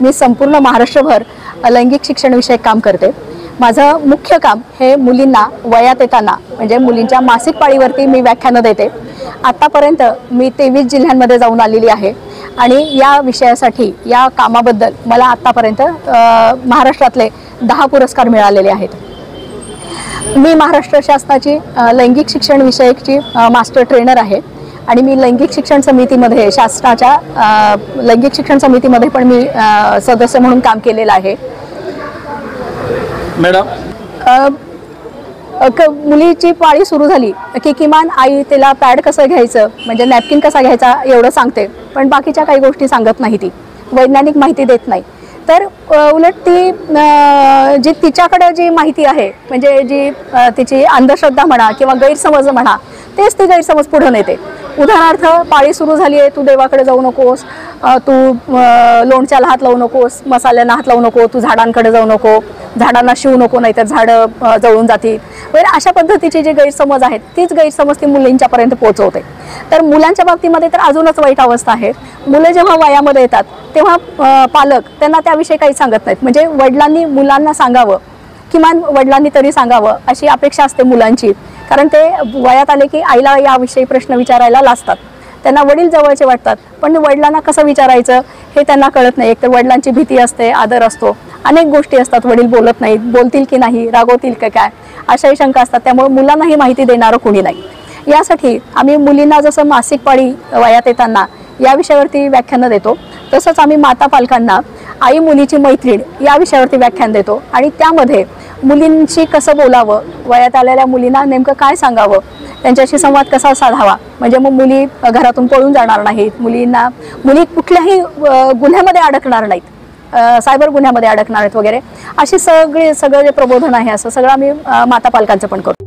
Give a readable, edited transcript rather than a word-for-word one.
मी संपूर्ण महाराष्ट्रभर लैंगिक शिक्षण विषयक काम करते। माझं मुख्य काम हे मुलींना वयात येताना म्हणजे मुलींच्या मासिक पाळीवरती मी व्याख्यानं देते। आतापर्यंत मी 23 जिल्ह्यांमध्ये जाऊन आलेली आहे आणि या विषयासाठी या कामाबद्दल मला आतापर्यंत महाराष्ट्रातले 10 पुरस्कार मिळालेले आहेत। मी महाराष्ट्र शासनाची लैंगिक शिक्षण विषयकची मास्टर ट्रेनर आहे आणि मी लैंगिक शिक्षण समितीमध्ये शासनाच्या लैंगिक शिक्षण समितीमध्ये पण मी सदस्य म्हणून काम केलेलं आहे। मॅडम, मुलीची पाळी सुरू झाली की किमान आई तिला पॅड कसं घ्यायचं म्हणजे नॅपकिन कसा घ्यायचा एवढं सांगते, पण बाकीच्या काही गोष्टी सांगत नाही, ती वैज्ञानिक माहिती देत नाही। तर उलट ती जी तिच्याकडे जी माहिती आहे म्हणजे जी तिची अंधश्रद्धा म्हणा किंवा गैरसमज म्हणा, तेच ती गैरसमज पुढे नेते। उदाहरणार्थ, पाळी सुरू झाली आहे, तू देवाकडे जाऊ नकोस, तू लोणच्याला हात लावू नकोस, मसाल्यांना हात लावू नको, तू झाडांकडे जाऊ नको, झाडांना शिवू नको नाहीतर झाडं जळून जातील वगैरे, अशा पद्धतीचे जे गैरसमज आहेत तीच गैरसमज ती मुलींच्यापर्यंत पोहोचवते। तर मुलांच्या बाबतीमध्ये तर अजूनच वाईट अवस्था आहे। मुलं जेव्हा वयामध्ये येतात तेव्हा पालक त्यांना त्याविषयी काही सांगत नाहीत, म्हणजे वडिलांनी मुलांना सांगावं, किमान वडिलांनी तरी सांगावं अशी अपेक्षा असते मुलांची, कारण ते वयात आले की आईला याविषयी प्रश्न विचारायला लाजतात, त्यांना वडील जवळचे वाटतात, पण वडिलांना कसं विचारायचं हे त्यांना कळत नाही। एकतर वडिलांची भीती असते, आदर असतो, अनेक गोष्टी असतात, वडील बोलत नाहीत, बोलतील की नाही, रागवतील की काय, अशाही शंका असतात, त्यामुळे मुलांनाही माहिती देणारं कोणी नाही। यासाठी आम्ही मुलींना जसं मासिक पाळी वयात येताना या विषयावरती व्याख्यानं देतो, तसंच आम्ही माता पालकांना आई मुलीची मैत्रीण या विषयावरती व्याख्यान देतो आणि त्यामध्ये मुलींशी कसं बोलावं, वयात आलेल्या मुलींना नेमकं काय सांगावं, त्यांच्याशी संवाद कसा साधावा, म्हणजे मग मुली घरातून पळून जाणार नाहीत, मुली कुठल्याही गुन्ह्यामध्ये अडकणार नाहीत, सायबर गुन्ह्यामध्ये अडकणार आहेत वगैरे, अशी सगळं जे प्रबोधन आहे असं सगळं आम्ही माता पालकांचं पण करतो।